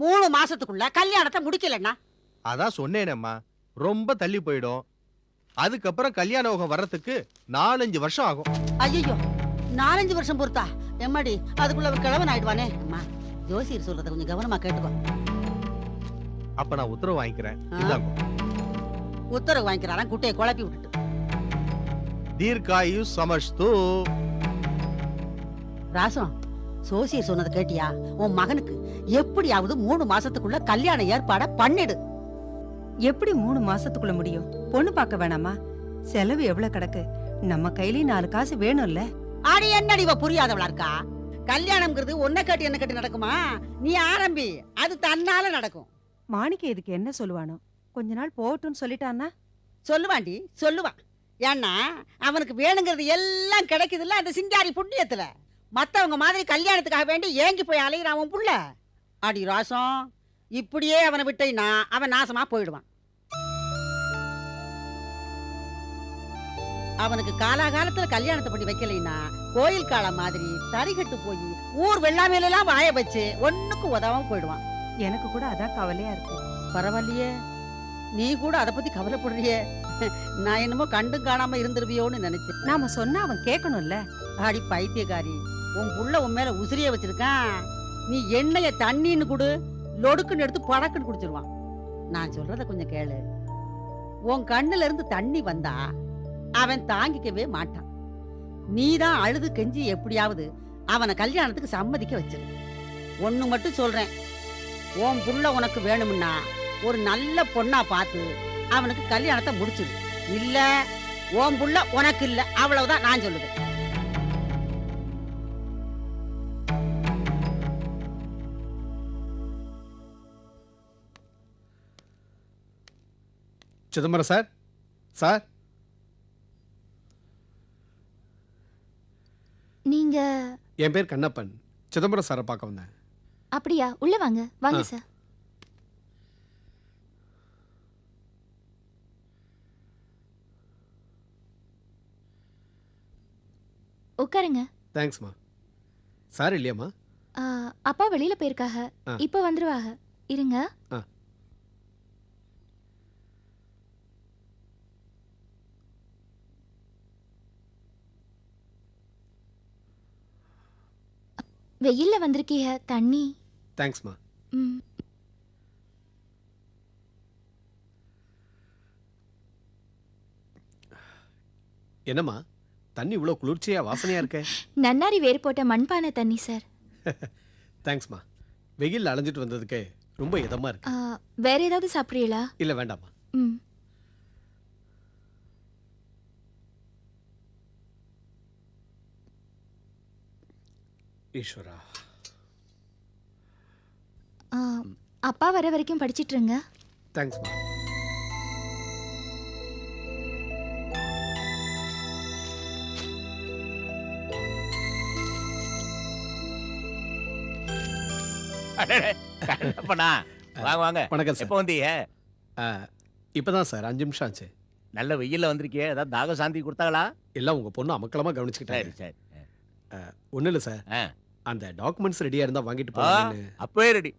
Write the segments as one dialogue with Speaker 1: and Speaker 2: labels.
Speaker 1: 3 மாசத்துக்குள்ள கல்யாணத்தை முடிக்கலன்னா?
Speaker 2: அதான் சொன்னேனேம்மா, ரொம்ப தள்ளி போயிடும். அதுக்கப்புறம் கல்யாண யோகம் வர்றதுக்கு 4-5 வருஷம் ஆகும்.
Speaker 1: ஐயோ, 4-5 வருஷம் பொறுத்தா? எம்மாடி, அதுக்குள்ள அவர் கிழவன் ஆயிடுவானே. அம்மா, ஜோசியர் சொல்றத கொஞ்சம் கவனமா கேட்டுக்கோ.
Speaker 2: அப்ப நான் உத்தரவு வாங்கிக்கிறேன். இந்தாங்க.
Speaker 1: உத்தரவு வாங்கிக்கிறாராம் குட்டையை குழப்பி விட்டுட்டு.
Speaker 2: தீர்க்காயு சமஸ்து.
Speaker 1: ராசம், சோசியர் சொன்னதை கேட்டியா? உன் மகனுக்கு எப்படியாவது 3 மாசத்துக்குள்ள கல்யாண ஏற்பாட பண்ணிடு.
Speaker 3: எப்படி 3 மாசத்துக்குள்ள முடியும்? பொண்ணு பார்க்க வேணாமா? செலவு எவ்வளவு கிடக்கு? நம்ம கையிலயும் 4 காசு வேணும்ல.
Speaker 1: ஆடி என்னடி இவ புரியாதவளா இருக்கா? கல்யாணம்ங்கிறது ஒன்ன கட்டி என்ன கட்டி நடக்குமா? நீ ஆரம்பி, அது தன்னால நடக்கும்.
Speaker 3: மாணிக்க இதுக்கு என்ன சொல்லுவானோ? கொஞ்ச நாள் போகட்டும்னு சொல்லிட்டான்னா?
Speaker 1: சொல்லுவாண்டி, சொல்லுவான். ஏன்னா அவனுக்கு வேணுங்கிறது எல்லாம் கிடைக்குதுல்ல அந்த சிங்காரி புண்ணியத்துல. மத்தவங்க மாதிரி கல்யாணத்துக்காக வேண்டி ஏங்கி போய் அலையிறான் அவன் புள்ள. அடி ராசம், இப்படியே அவனை விட்டேன்னா அவன் நாசமா போயிடுவான். அவனுக்கு காலாகாலத்துல கல்யாணத்தை பண்ணி வைக்கலைன்னா கோயில் காலம் மாதிரி தறிகட்டு போய் ஊர் வெள்ளாமையிலாம் வாய வச்சு ஒண்ணுக்கு உதவாம போயிடுவான்.
Speaker 3: எனக்கு கூட அதான் கவலையா இருக்கு.
Speaker 1: பரவாயில்லையே, நீ கூட அதை பத்தி கவலைப்படுறியே. நான் என்னமோ கண்டும் காணாம இருந்துருவியோன்னு நினைச்சேன்.
Speaker 3: நாம சொன்னா அவன் கேட்கணும்ல.
Speaker 1: ஆடி பைத்தியக்காரி, உன் புள்ள உன் மேல உசிரிய வச்சிருக்கான். நீ எண்ணெய தண்ணின்னு குடு, லொடுக்குன்னு எடுத்து படக்குன்னு குடிச்சிருவான். நான் சொல்றத கொஞ்சம் கேளு. உன் கண்ணுல இருந்து தண்ணி வந்தா அவன் தாங்கிக்கவே மாட்டான். நீதான் அழுது கெஞ்சி எப்படியாவது அவனை கல்யாணத்துக்கு சம்மதிக்க வச்சிரு. ஒண்ணு மட்டும் சொல்றேன், உன் புள்ள உனக்கு வேணும்னா ஒரு நல்ல பொண்ணா பார்த்து அவனுக்கு கல்யாணத்தை முடிச்சிரு. இல்ல உன் புள்ள உனக்கு இல்ல, அவ்வளவுதான் நான் சொல்லுவேன்.
Speaker 4: சிதம்பரம் சார், சார்,
Speaker 5: நீங்க?
Speaker 4: என் பேர் கண்ணப்பன். சிதம்பரம் சாரை பார்க்க வந்தேன்.
Speaker 5: அப்படியா? உள்ள வாங்க. வாங்க சார். உட்காருங்க.
Speaker 4: தேங்க்ஸ்மா. சார் இல்லையாம்மா?
Speaker 5: அப்பா வெளியில போயிருக்காக, இப்ப வந்துருவாங்க. இருங்க. வெயில்ல வந்திருக்கீங்க, தண்ணி.
Speaker 4: தேங்க்ஸ்மா. என்னம்மா தண்ணி இவ்வளோ குளிர்ச்சியா வாசனையா இருக்க?
Speaker 5: நன்னாரி வேர் போட்ட மண்பானை தண்ணி சார்.
Speaker 4: தேங்க்ஸ்மா. வெயில்ல அலைஞ்சிட்டு வந்ததுக்கு ரொம்ப இதமா இருக்கு.
Speaker 5: வேற ஏதாவது சாப்பிடுறீங்களா?
Speaker 4: இல்ல வேண்டாமா. ஈஸ்வரா.
Speaker 5: அப்பா வர வரைக்கும் படிச்சிட்டு இருங்க.
Speaker 4: தேங்க்ஸ்மா.
Speaker 6: வாங்க வாங்க.
Speaker 4: வணக்கம் சார்.
Speaker 6: எப்போ வந்தீங்க?
Speaker 4: இப்பதான் சார் 5 நிமிஷம் ஆச்சு.
Speaker 6: நல்ல வெயில்ல வந்திருக்கே, ஏதாவது தாக சாந்தி கொடுத்தாங்களா?
Speaker 4: எல்லாம் உங்க பொண்ணு அமக்கலமா கவனிச்சுக்கிட்டாரு.
Speaker 6: சரி சரி.
Speaker 4: ஒண்ணு இல்ல சார், அந்த டாக்குமெண்ட்ஸ் ரெடியா இருந்தா வாங்கிட்டு போறேன்னு.
Speaker 6: அப்பவே ரெடி.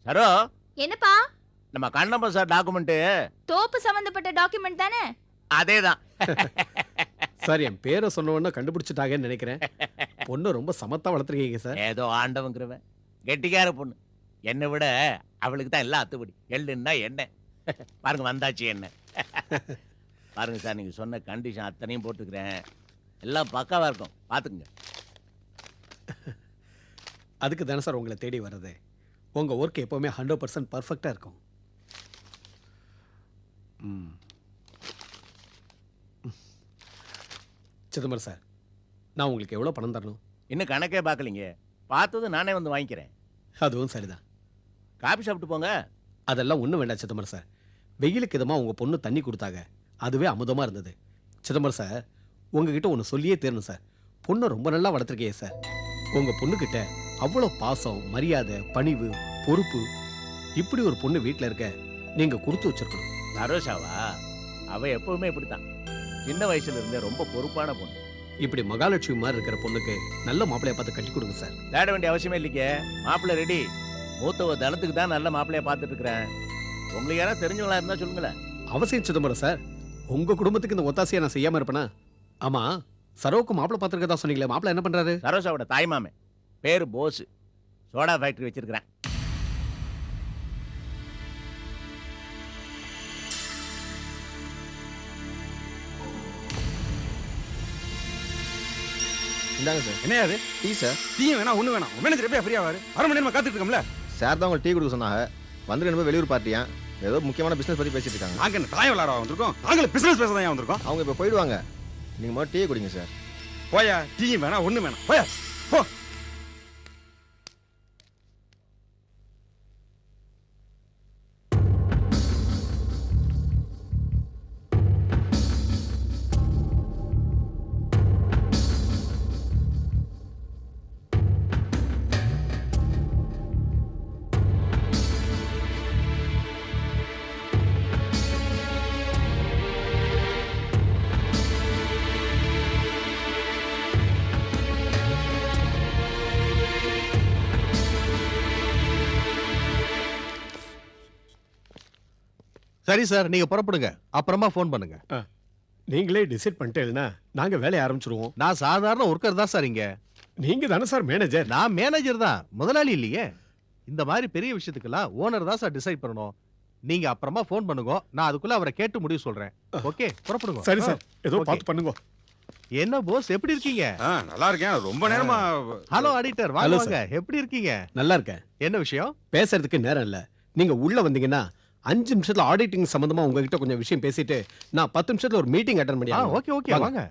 Speaker 6: சரோ,
Speaker 5: என்னப்பா?
Speaker 6: நம்ம கண்ணப்ப சார் டாக்குமெண்ட்.
Speaker 5: தோப்பு சம்பந்தப்பட்ட டாக்குமெண்ட் தானே?
Speaker 6: அதேதான்.
Speaker 4: சார், என் பேரை சொன்ன உடனே கண்டுபிடிச்சிட்டாங்கன்னு நினைக்கிறேன். பொண்ணு ரொம்ப சமத்தா வளர்த்துருக்கீங்க சார்.
Speaker 6: ஏதோ ஆண்டவங்கிறவன், கெட்டிக்கார பொண்ணு. என்னை விட அவளுக்கு தான் எல்லாம் அத்துப்படி. எள்ளுன்னா என்ன பாருங்க, வந்தாச்சு என்ன. பாருங்க சார், நீங்க சொன்ன கண்டிஷன் அத்தனையும் போட்டுக்கிறேன். எல்லாம் பக்காவா இருக்கும், பாத்துக்குங்க.
Speaker 4: அதுக்கு தானே சார் உங்களை தேடி வர்றது. உங்க ஒர்க் எப்பவுமே 100% பர்ஃபெக்டா இருக்கும். சிதம்பரம் சார், நான் உங்களுக்கு எவ்வளவு பணம் தரணும்?
Speaker 6: இன்னும் கணக்கே பார்க்கலீங்க. பார்த்தது நானே வந்து வாங்கிக்கிறேன்.
Speaker 4: அதுவும் சரிதான்.
Speaker 6: காபி சாப்பிட்டு போங்க.
Speaker 4: அதெல்லாம் ஒன்றும் வேண்டாம் சிதம்பரம் சார். வெயிலுக்கு இதமா உங்க பொண்ணு தண்ணி கொடுத்தாங்க, அதுவே அமுதமா இருந்தது. சிதம்பரம் சார், உங்ககிட்ட ஒன்று சொல்லியே தேரணும் சார். பொண்ணை ரொம்ப நல்லா வளர்த்துருக்கீங்க சார். உங்க பொண்ணுகிட்ட அவ்வளோ பாசம், மரியாதை, பணிவு, பொறுப்பு, இப்படி ஒரு பொண்ணு வீட்டில் இருக்க நீங்க கொடுத்து வச்சிருக்கணும்.
Speaker 6: நரோஷாவா? அவ எப்பவுமே இப்படித்தான். சின்ன வயசுல இருந்தே ரொம்ப பொறுப்பான பொண்ணு.
Speaker 4: இப்படி மகாலட்சுமி மாதிரி இருக்கிற பொண்ணுக்கு நல்ல மாப்பிள்ளைய பார்த்து கட்டி கொடுங்க சார்.
Speaker 6: தேட வேண்டிய அவசியமே இல்லைங்க. மாப்பிள்ளை ரெடி. மூத்தவ தனத்துக்கு தான் நல்ல மாப்பிள்ளைய பார்த்துட்டு இருக்கிறேன். உங்களுக்கு யாராவது தெரிஞ்சவங்களா இருந்தா சொல்லுங்களேன்.
Speaker 4: அவசியம் சிதம்பரம் சார். உங்க குடும்பத்துக்கு இந்த ஒத்தாசையை நான் செய்யாம இருப்பேனா? ஆமா, சரோவுக்கு மாப்பிள்ளை பார்த்துருக்கதா சொன்னீங்களே, மாப்பிள்ளை என்ன பண்றாரு?
Speaker 6: சரோசாவோட தாய்மாமே, பேரு போஸ், சோடா ஃபேக்டரி வச்சிருக்கிறேன்.
Speaker 2: இந்தாங்க சார்.
Speaker 7: என்ன அது
Speaker 2: டீ சார்.
Speaker 7: டீயும் வேணா ஒண்ணு வேணாம். மேனேஜர் எப்படியா ஃப்ரீயா வாரு? அரை மணி நேரமா காத்துட்டு இருக்கோம்ல.
Speaker 2: சார் தான் உங்களுக்கு டீ கொடுக்க சொன்னாங்க. வந்துட்டு வெளியூர் பார்ட்டியா ஏதோ முக்கியமான பிசினஸ் பத்தி பேசிட்டு இருக்காங்க.
Speaker 7: நாங்க என்ன தாயம் விளையாட வந்திருக்கோம்? நாங்களும் பிசினஸ் பேச தான் வந்திருக்கோம்.
Speaker 2: அவங்க இப்ப போயிடுவாங்க. நீங்க முதல்ல டீ குடிங்க சார்.
Speaker 7: போயா, டீயும் வேணா ஒண்ணு வேணாம். போயா போ.
Speaker 2: சரி சார், நீங்க புறப்படுங்க. அப்புறமா ஃபோன் பண்ணுங்க.
Speaker 4: நீங்களே டிசைட் பண்ணிட்டேன்னா நாங்க வேலையை ஆரம்பிச்சிருவோம்.
Speaker 2: நான் சாதாரண ஒர்க்கர் தான் சார் இங்க.
Speaker 4: நீங்க தானே சார் மேனேஜர்?
Speaker 2: நான் மேனேஜர் தான், முதலாளி இல்லையே. இந்த மாதிரி பெரிய விஷயத்துக்கெல்லாம் ஓனர் தான் சார் டிசைட் பண்ணணும். நீங்க அப்புறமா ஃபோன் பண்ணுங்க. நான் அதுக்குள்ள அவரை கேட்டு முடிவு சொல்றேன். ஓகே, புறப்படுங்க.
Speaker 4: சரி சார், ஏதோ
Speaker 2: Okay.
Speaker 4: பார்த்து பண்ணுங்க.
Speaker 2: என்ன போஸ், எப்படி இருக்கீங்க?
Speaker 7: நல்லா இருக்கேன். ரொம்ப நேரமா
Speaker 2: ஹலோ ஆடிட்டர்,
Speaker 4: Hello,
Speaker 2: வாங்க. எப்படி இருக்கீங்க?
Speaker 4: நல்லா இருக்கேன்.
Speaker 2: என்ன விஷயம்?
Speaker 4: பேசுறதுக்கு நேரம் இல்ல. நீங்க உள்ள வந்தீங்கன்னா 5 நிமிஷத்துல ஆடிட்டிங் சம்பந்தமா உங்ககிட்ட கொஞ்சம் விஷயம் பேசிட்டு நான் 10 நிமிஷத்துல ஒரு மீட்டிங் அட்டெண்ட் பண்ணி ஆகணும்.
Speaker 2: ஓகே ஓகே,
Speaker 4: வாங்க.
Speaker 2: வாங்க.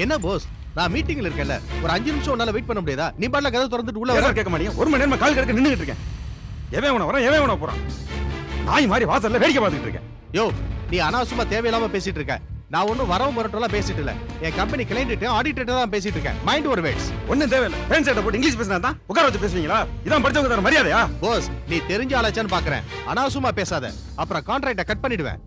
Speaker 2: என்ன போஸ், நான் மீட்டிங்ல இருக்கேன்ல, ஒரு 5 நிமிஷம் உன்னால வெயிட் பண்ண முடியாதா? நீ பாட்டுல கதவை திறந்துட்டு உள்ள வர.
Speaker 7: சார் கேட்க மாட்டீங்க. ஒரு மணி நேரமா கால் கிடக்க நின்னுட்டு இருக்கேன். எவன் உன வரான், எவன் உன போறான்? நாய் மாதிரி வாசல்ல வேடிக்கை பார்த்துட்டு இருக்கேன்.
Speaker 2: யோ, நீ அனாவசியமா தேவையில்லாம பேசிட்டு இருக்க. நான் ஒன்னும் வரவும் வரட்டெல்லாம் பேசிட்டு இல்ல. என் கம்பெனி கிளைண்ட் ஆடிட்டர் தான் பேசிட்டு இருக்கேன். மைண்ட் ஒரு வேர்ட்ஸ்.
Speaker 7: ஒண்ணும் தேவையில்லை. பேன் சட்டை போட்டு இங்கிலீஷ் பேசினா தான் உட்கார வச்சு பேசுவீங்களா? இதான் படிச்சவங்க தர மரியாதையா?
Speaker 2: போஸ், நீ தெரிஞ்ச ஆளாச்சான்னு பாக்குறேன். அனாவசியமா பேசாத, அப்புறம் கான்ட்ராக்ட கட் பண்ணிடுவேன்.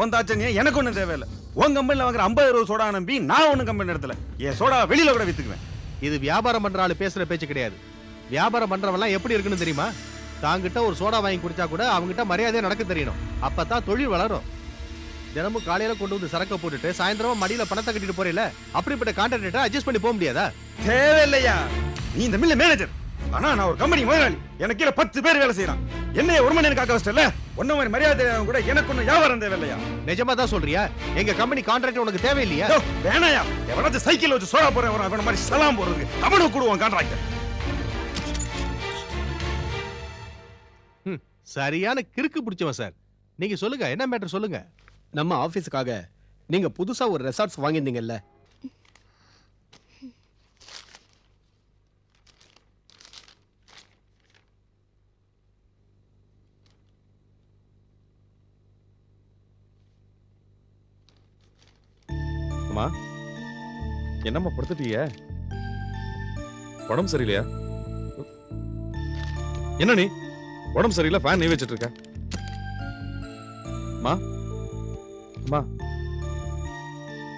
Speaker 7: உன் தாச்சனியா எனக்கு ஒண்ணும் தேவையில்லை. உன் கம்பெனில வாங்குற 50 ரூபா சோடா நம்பி நான் ஒண்ணும் கம்பெனி நடத்தல. என் சோடா வெளியில கூட வித்துக்குவேன்.
Speaker 2: இது வியாபாரம் பண்ற ஆளு பேசுற பேச்சு கிடையாது. வியாபாரம் பண்றவெல்லாம் எப்படி இருக்குன்னு தெரியுமா? தாங்கிட்ட ஒரு சோடா வாங்கி குடிச்சா கூட அவங்கிட்ட மரியாதையா நடக்க தெரியணும். அப்பதான் தொழில் வளரும். தினமும் காலையில கொண்டு வந்து சரக்க போட்டுட்டு சாயந்தரம் மடியில பணத்தை கட்டிட்டு போறீல, அப்படிப்பட்ட கான்ட்ராக்டரை அட்ஜஸ்ட் பண்ணி போக முடியாதா?
Speaker 7: தேவையில்லையா? நீ இந்த மில்ல மேனேஜர். ஆனா நான் ஒரு கம்பெனி முதலாளி. எனக்கு கீழ 10 பேர் வேலை செய்யறான். என்னைய ஒரு மணி நேரம் காக்க வச்சிட்டல. ஒன்ன மாதிரி மரியாதை கூட எனக்கு ஒன்னும் வியாபாரம் தேவையில்லையா?
Speaker 2: நிஜமா தான் சொல்றியா? எங்க கம்பெனி கான்ட்ராக்ட் உனக்கு தேவையில்லையா?
Speaker 7: வேணாயா? எவனாச்சும் சைக்கிள் வச்சு சோடா போறேன் வரான். அவன மாதிரி சலாம் போறதுக்கு அவனுக்கு கூடுவான் கான்ட்ராக்ட்.
Speaker 2: சரியான கிறுக்கு பிடிச்சவன் சார். நீங்க சொல்லுங்க, என்ன மேட்டர் சொல்லுங்க.
Speaker 4: நம்ம ஆபீஸுக்காக நீங்க புதுசா ஒரு ரெசார்ட்ஸ் வாங்கியிருந்தீங்கல்ல,
Speaker 8: அம்மா, என்னம்மா படுத்துட்டீங்க? உடம்பு சரியில்லையா? என்ன நீ உடம்பு சரியில்லை, ஃபேன் நீ வச்சிட்டு இருக்க? அம்மா, அம்மா,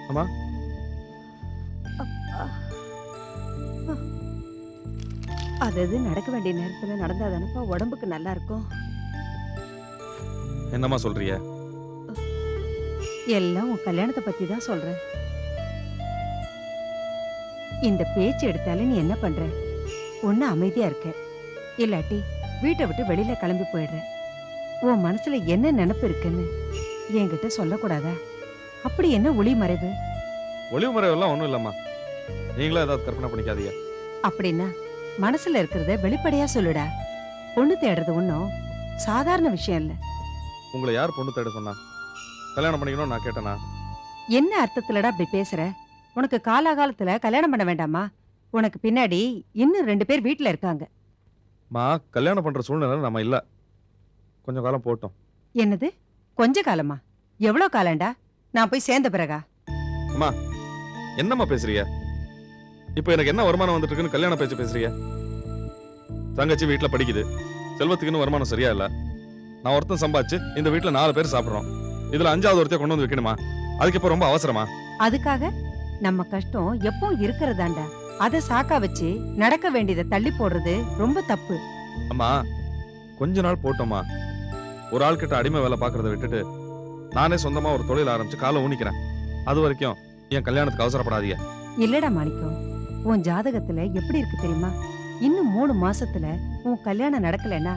Speaker 8: அம்மா,
Speaker 3: அது நடக்க வேண்டிய நேரத்துல நடந்தாதானப்பா உடம்புக்கு நல்லா இருக்கும்.
Speaker 8: என்னம்மா சொல்றிய?
Speaker 3: எல்லாம் உன் கல்யாணத்தை பத்தி தான் சொல்றேன். இந்த பேச்சு எடுத்தாலே நீ என்ன பண்ற? ஒண்ணு அமைதியா இருக்க, இல்லாட்டி வீட்டை விட்டு வெளியில கிளம்பி போயிடுற. உன் மனசுல என்ன நினைப்பு இருக்குன்னு என்கிட்ட சொல்லக்கூடாதா? அப்படி என்ன ஒளி மறைவு?
Speaker 8: ஒளிவு மறைவெல்லாம் ஒண்ணும் இல்லம்மா. நீங்களும் ஏதாவது கற்பனை பண்ணிக்காதீங்க.
Speaker 3: அப்படின்னா மனசுல இருக்கிறத வெளிப்படையா சொல்லுடா. பொண்ணு தேடுறது ஒன்றும் சாதாரண விஷயம் இல்ல.
Speaker 8: உங்களை யார் பொண்ணு தேட சொன்னா? கல்யாணம் பண்ணிக்கணும் நான் கேட்டேனா?
Speaker 3: என்ன அர்த்தத்துலடா அப்படி பேசுற? உனக்கு காலாகாலத்துல கல்யாணம் பண்ண வேண்டாமா? உனக்கு பின்னாடி இன்னும் 2 பேர் வீட்டுல இருக்காங்க.
Speaker 8: மா கல்யாணம் பண்ற சூழ்நிலை நம்ம இல்ல. கொஞ்சம் காலம் போட்டோம்.
Speaker 3: என்னது கொஞ்ச காலமா? எவ்வளவு காலம்டா? நான் போய் சேர்ந்த பிறகா?
Speaker 8: என்னம்மா பேசுறிய? இப்போ எனக்கு என்ன வருமானம் வந்துட்டு இருக்குன்னு கல்யாண பேச்சு பேசுறிய? தங்கச்சி வீட்டுல படிக்குது, செல்வத்துக்குன்னு வருமானம் சரியா இல்ல. நான் ஒருத்தன் சம்பாதிச்சு இந்த வீட்டுல 4 பேர் சாப்பிடுறோம். இதுல 5வது ஒருத்தைய கொண்டு வந்து வைக்கணுமா? அதுக்கு இப்ப ரொம்ப அவசரமா?
Speaker 3: அதுக்காக நம்ம கஷ்டம் எப்போ இருக்கிறதாண்டா. அத சாக்கா வச்சு நடக்க வேண்டியதை தள்ளி போடுறது ரொம்ப தப்பு.
Speaker 8: அம்மா கொஞ்ச நாள் போட்டோமா. ஒரு ஆள் கிட்ட அடிமை வேலை பாக்குறத விட்டுட்டு நானே சொந்தமா ஒரு தொழில் ஆரம்பிச்சு காலை ஊனிக்கிறேன். அது வரைக்கும் என் கல்யாணத்துக்கு அவசரப்படாதீங்க.
Speaker 3: இல்லடா மாணிக்கம், உன் ஜாதகத்துல எப்படி இருக்கு தெரியுமா? இன்னும் 3 மாசத்துல உன் கல்யாணம் நடக்கலன்னா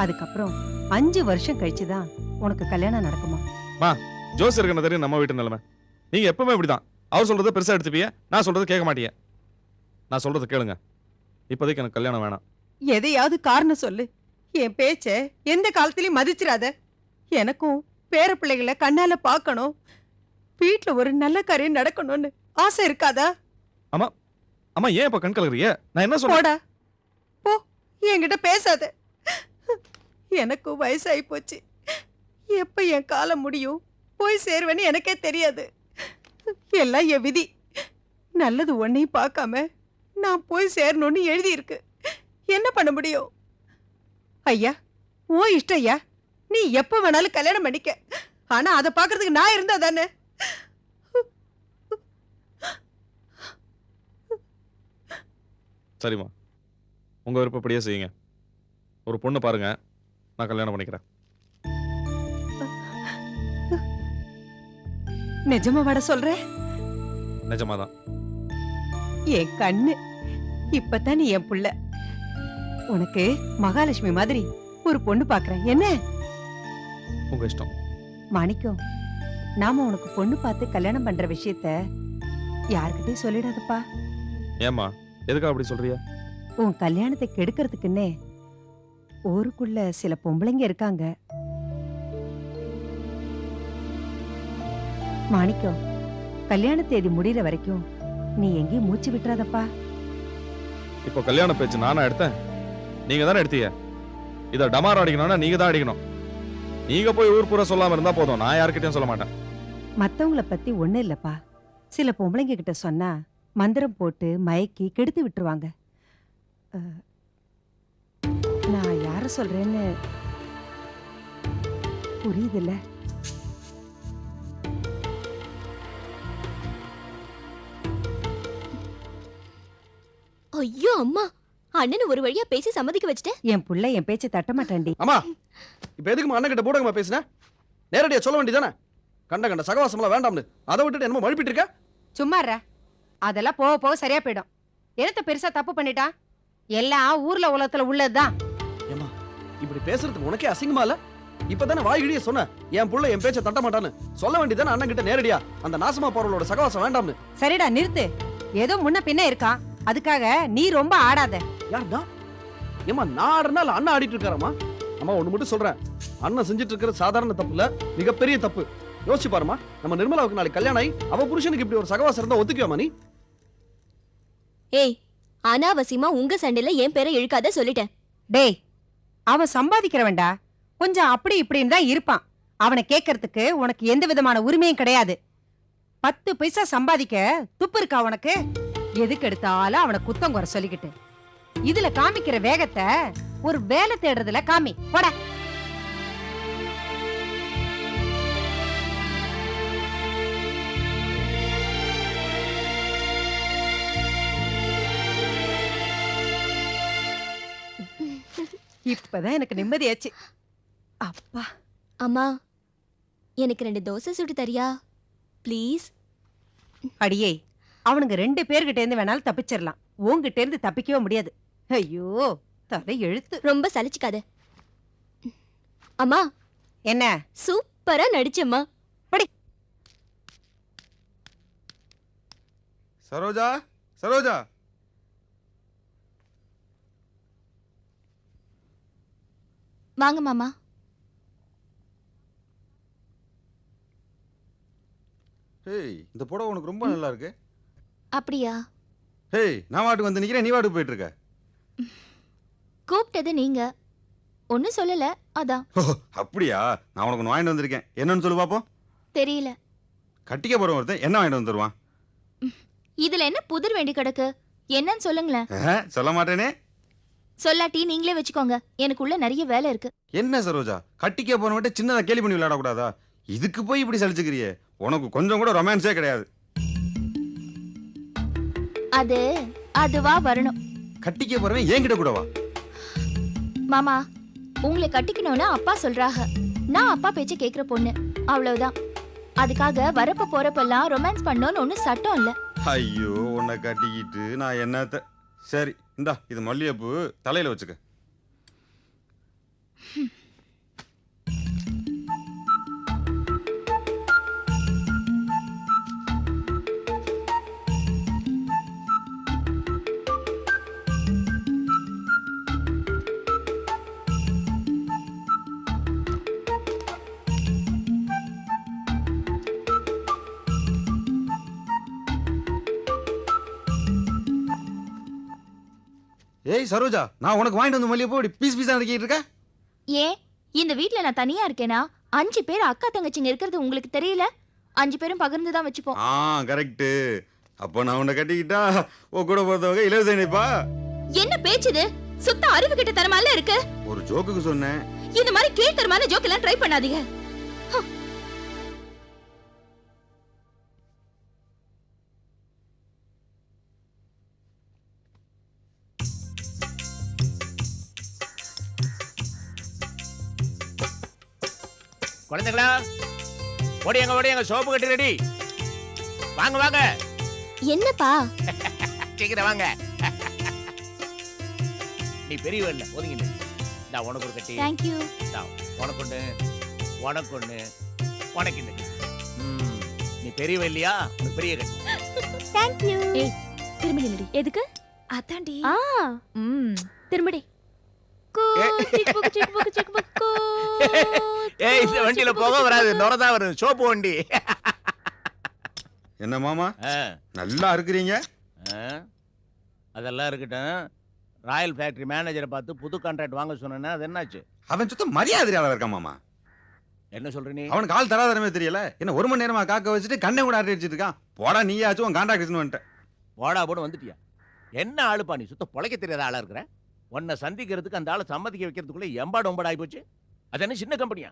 Speaker 3: அதுக்கப்புறம் 5 வருஷம் கழிச்சுதான் உனக்கு கல்யாணம் நடக்குமா?
Speaker 8: ஜோசியருக்கு என்ன தெரியும் நம்ம வீட்டு நிலைமை? நீங்க எப்பவுமே இப்படிதான். அவர் சொல்றதை பெருசா எடுத்துப்பீங்க, நான் சொல்றதை கேட்க மாட்டீங்க. நான் சொல்றதை கேளுங்க. இப்போதைக்கு எனக்கு கல்யாணம் வேணாம்.
Speaker 3: எதையாவது காரணம் சொல்லு. என் பேச்ச எந்த காலத்திலயும் மதிச்சிராத. எனக்கும் பேர பிள்ளைகளை கண்ணால பார்க்கணும், வீட்டுல ஒரு நல்ல காரியம் நடக்கணும்னு ஆசை இருக்காதா?
Speaker 8: அம்மா ஏன் இப்ப கண் கலக்குறீங்க? நான் என்ன சொல்றேன்?
Speaker 3: போடா போ, என்கிட்ட பேசாத. எனக்கும் வயசாகி போச்சு. எப்ப என் காலம் முடியும், போய் சேருவேன்னு எனக்கே தெரியாது. எல்லாம் என் விதி. நல்லது ஒன்னையும் பார்க்காம நான் போய் சேரணும்னு எழுதி இருக்கு. என்ன பண்ண முடியும்? ஐயா ஓ இஷ்டம் ஐயா, நீ எப்ப வேணாலும் கல்யாணம் பண்ணிக்க. ஆனா அதை பாக்குறதுக்கு நான் இருந்தா தானே.
Speaker 8: சரிம்மா, உங்க விருப்பப்படியே செய்யுங்க. ஒரு பொண்ணு பாருங்க, நான் கல்யாணம் பண்ணிக்கிறேன்.
Speaker 3: நிஜமா வட சொல்ற?
Speaker 8: நிஜமாதான்.
Speaker 3: என் கண்ணு, இப்பதான் நீ என் புள்ள. உனக்கு மகாலட்சுமி மாதிரி ஒரு பொண்ணு பாக்குறேன். என்ன
Speaker 8: உங்க இஷ்டம்.
Speaker 3: மாணிக்கம், நாம உனக்கு பொண்ணு பார்த்து கல்யாணம் பண்ற விஷயத்த யார்கிட்டயும் சொல்லிடாதப்பா.
Speaker 8: ஏம்மா எதுக்கா அப்படி சொல்றியா?
Speaker 3: உன் கல்யாணத்தை கெடுக்கிறதுக்குன்னே ஊருக்குள்ள சில பொம்பளைங்க இருக்காங்க. மாணிக்கம், கல்யாண தேதி முடியற வரைக்கும் நீ எங்கேயும் மூச்சு விட்டுறாதப்பா.
Speaker 8: இப்போ கல்யாண பேச்சு நானா எடுத்தேன்? நீங்க தானே எடுத்தீங்க. இத டமார் அடிக்கணும்னா நீங்க தான் அடிக்கணும். நீங்க போய் ஊர் பூரா சொல்லாம இருந்தா போதும், நான் யார்கிட்டயும் சொல்ல மாட்டேன்.
Speaker 3: மத்தவங்கள பத்தி ஒண்ணு இல்லப்பா. சில பொம்பளைங்க கிட்ட சொன்னா மந்திரம் போட்டு மயக்கி கெடுத்து விட்டுருவாங்க. நான் யார சொல்றேன்னு புரியுதுல்ல?
Speaker 5: ஐயோ அம்மா, அண்ணன் ஒரு வழியா பேசி சம்மதிக்க வச்சிட்டேன்.
Speaker 3: என் புள்ள என் பேச்ச தட்ட மாட்டான்டி.
Speaker 4: அம்மா இப்ப எதுக்கு அண்ணன் கிட்ட பூடகமா பேசுன? நேரடியா சொல்ல வேண்டியதானே? கண்ட கண்ட சகவாசம்லாம் வேண்டாம்னு அதை விட்டுட்டு என்னமோ மழுப்பிட்டு இருக்க.
Speaker 3: சும்மாறா, அதெல்லாம் போக போக சரியா போயிடும். என்னத்த பெருசா தப்பு பண்ணிட்டான்? எல்லாம் ஊர்ல உலகத்துல உள்ளதுதான்.
Speaker 4: ஏமா இப்படி பேசுறதுக்கு உனக்கே அசிங்கமா இல்ல? இப்பதானே வாய்கிழிய சொன்ன என் புள்ள என் பேச்ச தட்ட மாட்டான்னு. சொல்ல வேண்டியதானே அண்ணன் கிட்ட நேரடியா, அந்த நாசமா போறவளோட சகவாசம் வேண்டாம்னு.
Speaker 3: சரிடா நிறுத்து. ஏதோ முன்ன பின்ன இருக்கான், அதுக்காக நீ ரொம்ப ஆடாத.
Speaker 4: யாருடா? ஏமா நான் ஆடுறனா இல்ல அண்ணன் ஆடிட்டு இருக்காரம்மா? அம்மா ஒண்ணு மட்டும் சொல்றேன், அண்ணன் செஞ்சுட்டு இருக்கிற சாதாரண தப்பு இல்ல, மிகப்பெரிய தப்பு. யோசிச்சு பாருமா, நம்ம நிர்மலாவுக்கு நாளைக்கு கல்யாணம் ஆகி அவ புருஷனுக்கு இப்படி ஒரு சகவாசம் இருந்தா ஒத்துக்குவாமா நீ?
Speaker 5: ஏய், அனாவசியமா உங்க சண்டையில என் பேரை இழுக்காத சொல்லிட்டேன்.
Speaker 3: டேய், அவன் சம்பாதிக்கிறவன்டா, கொஞ்சம் அப்படி இப்படின்னு தான் இருப்பான். அவனை கேட்கறதுக்கு உனக்கு எந்த விதமான உரிமையும் கிடையாது. 10 பைசா சம்பாதிக்க துப்பு இருக்கா உனக்கு? எதுக்கு எடுத்தாலும் அவனை குத்தம் குறை சொல்லிக்கிட்டு இதுல காமிக்கிற வேகத்தை ஒரு வேலை தேடுறதுல காமி. போட. இப்பதான் எனக்கு நிம்மதியாச்சு. அப்பா.
Speaker 5: அம்மா, எனக்கு 2 தோசை சுட்டு தரியா ப்ளீஸ்?
Speaker 3: அடியே, அவனுங்க 2 பேர்கிட்ட இருந்து வேணாலும் தப்பிச்சிடலாம், உன்கிட்ட இருந்து தப்பிக்கவே முடியாது. ஐயோ தலை எழுத்து.
Speaker 5: ரொம்ப சலிச்சுக்காத. அம்மா,
Speaker 3: என்ன?
Speaker 5: சூப்பரா நடிச்சம்மா.
Speaker 7: சரோஜா, சரோஜா.
Speaker 5: வாங்க மாமா.
Speaker 7: ஏய், இந்த புடவை உனக்கு ரொம்ப நல்லா இருக்கு.
Speaker 9: அப்படியா?
Speaker 7: ஹேய், நான் வாட்டுக்கு வந்து நிக்கிறேன், நீ வாட்டுக்கு போயிட்டு இருக்க.
Speaker 9: கூப்பிட்டது நீங்க, ஒன்னும் சொல்லல, அதான்.
Speaker 7: ஓ, அப்படியா? நான் உனக்கு ஒன்று வாங்கிட்டு வந்திருக்கேன். என்னன்னு சொல்லு பாப்போம்.
Speaker 9: தெரியல.
Speaker 7: கட்டிக்க போற ஒருத்தன் என்ன வாங்கிட்டு வந்துருவான்?
Speaker 9: இதுல என்ன புதிர் வேண்டி கிடக்கு? என்னன்னு சொல்லுங்களேன்.
Speaker 7: சொல்ல மாட்டேனே.
Speaker 9: சொல்லாட்டி நீங்களே வச்சுக்கோங்க, எனக்குள்ள நிறைய வேலை இருக்கு.
Speaker 7: என்ன சரோஜா, கட்டிக்க போறவன்ட்ட சின்னதா கேலி பண்ணி விளையாட கூடாதா? இதுக்கு போய் இப்படி சலிச்சுக்கிறியே? உனக்கு கொஞ்சம் கூட ரொமான்ஸே கிடையாது.
Speaker 9: அதுவா வரணும்.
Speaker 7: கட்டிக்க போறவன் என்கிட்ட கூட வா.
Speaker 9: மாமா, உங்களை கட்டிக்கணும்னு அப்பா சொல்றாங்க. நான் அப்பா பேச்ச கேக்குற பொண்ணு, அவ்வளவுதான். அதுக்காக வரப்ப போறப்பெல்லாம் ரொமான்ஸ் பண்ணணும்னு ஒன்னும் சட்டம் இல்ல.
Speaker 7: ஐயோ, உன்னை கட்டிக்கிட்டு நான் என்னத்த. சரி, இந்தா இது மல்லிகைப்பூ, தலையில வச்சுக்க. ஏய் சரோஜா, நான் உனக்கு வாங்கிட்டு வந்து மல்லிகைப்பூ இப்படி பீஸ் பீஸா நறுக்கிட்டு இருக்க.
Speaker 9: ஏன் இந்த வீட்ல நான் தனியா இருக்கேனா? 5 பேர் அக்கா தங்கச்சிங்க இருக்கிறது உங்களுக்கு தெரியல? 5 பேரும் பகிர்ந்து தான் வச்சுப்போம்.
Speaker 7: கரெக்ட். அப்போ நான் உன்னை கட்டிக்கிட்டா உன் கூட போறதவங்க இலவச இணைப்பா.
Speaker 9: என்ன பேச்சுது? சுத்த அறிவு கிட்ட தரமால இருக்கு.
Speaker 7: ஒரு ஜோக்குக்கு சொன்னேன்.
Speaker 9: இந்த மாதிரி கீழ்த்தரமான ஜோக் எல்லாம் ட்ரை பண்ணாதீங்க.
Speaker 6: குழந்தைங்களா, ஓடியாங்க, சோப்பு கட்டி ரெடி. வாங்க வாங்க.
Speaker 5: என்னப்பா?
Speaker 6: சீக்கிரம் வாங்க. நீ பெரியவ இல்ல, ஒதுங்கிட்டு. இந்தா உனக்கு ஒரு கட்டி.
Speaker 9: Thank you.
Speaker 6: உனக்கு ஒண்ணு. நீ பெரியவ இல்லையா? உனக்கு பெரிய கட்டி.
Speaker 5: Thank you.
Speaker 9: ஏய், திரும்பி நில்லடி.
Speaker 5: எதுக்கு?
Speaker 9: அதான்டி.
Speaker 5: திரும்படி.
Speaker 6: ஏய், இந்த வண்டியில போக வராது, நொறதான் வரும். சோப்பு வண்டி.
Speaker 7: என்ன மாமா, நல்லா இருக்கிறீங்க.
Speaker 6: அதெல்லாம் இருக்கட்டும். ராயல் ஃபேக்டரி மேனேஜரை பார்த்து புது கான்ட்ராக்ட் வாங்க சொன்னா அது என்னாச்சு?
Speaker 7: அவன் சுத்த மரியாதையாளர் இருக்கான் மாமா.
Speaker 6: என்ன சொல்ற நீ?
Speaker 7: அவனுக்கு ஆள் தராதரமே தெரியல. என்ன 1 மணி நேரமா காக்க வச்சுட்டு கண்ணை கூட ஆட்டி அடிச்சிட்டு இருக்கான். போடா, நீயாச்சும் உன் கான்ட்ராக்ட் வந்துட்டேன்.
Speaker 6: போடா போட வந்துட்டியா? என்ன ஆளுப்பா நீ? சுத்த பொழைக்க தெரியாத ஆளா இருக்கிற. உன்னை சந்திக்கிறதுக்கு அந்த ஆளை சம்மதிக்க வைக்கிறதுக்குள்ள எம்பாடு ஒம்பாடு ஆகி போச்சு. அது என்ன சின்ன கம்பெனியா?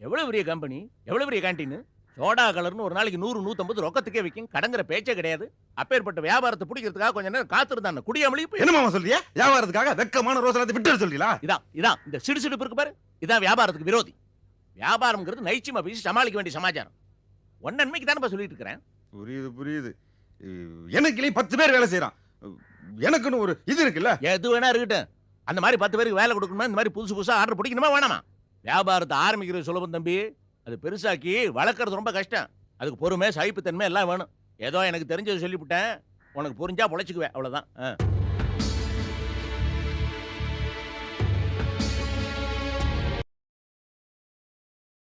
Speaker 6: எவ்வளவு பெரிய கம்பெனி, எவ்வளவு பெரிய கேண்டீன். சோடா கலர்னு ஒரு நாளைக்கு 100, 150 ரொக்கத்துக்கே விற்கும். கடங்கிற பேச்சே கிடையாது. அப்பேற்பட்ட வியாபாரத்தை பிடிக்கிறதுக்காக கொஞ்ச நேரம் காத்திருந்தாங்க. குடியாமலி
Speaker 7: என்ன மாமா சொல்றியா? வியாபாரத்துக்காக வெக்கமான ரோசலத்தை விட்டு சொல்றீங்களா?
Speaker 6: இதான் இந்த சிடுசிடுப்பு இருக்கு பாரு, இதான் வியாபாரத்துக்கு விரோதி. வியாபாரம்ங்கிறது நைச்சிமா பேசி சமாளிக்க வேண்டிய சமாச்சாரம். ஒன்னன்மைக்கு தானே சொல்லிட்டு இருக்கிறேன்.
Speaker 7: புரியுது. எனக்கு 10 பேர் வேலை செய்யறான். எனக்குன்னு ஒரு இது இருக்குல்ல.
Speaker 6: எது வேணா இருக்கட்டும். அந்த மாதிரி 10 பேருக்கு வேலை கொடுக்கணுமா? இந்த மாதிரி புதுசா ஆர்டர் பிடிக்கணுமா வேணாமா? வியாபாரத்தை ஆரம்பிக்கிறது சுலபம் தம்பி. அது பெருசாக்கி வளர்க்கறது ரொம்ப கஷ்டம். அதுக்கு பொறுமை, சகிப்புத்தன்மை எல்லாம் வேணும். ஏதோ எனக்கு தெரிஞ்சதை சொல்லிவிட்டேன். உனக்கு புரிஞ்சா பொழைச்சுக்குவேன், அவ்வளவுதான்.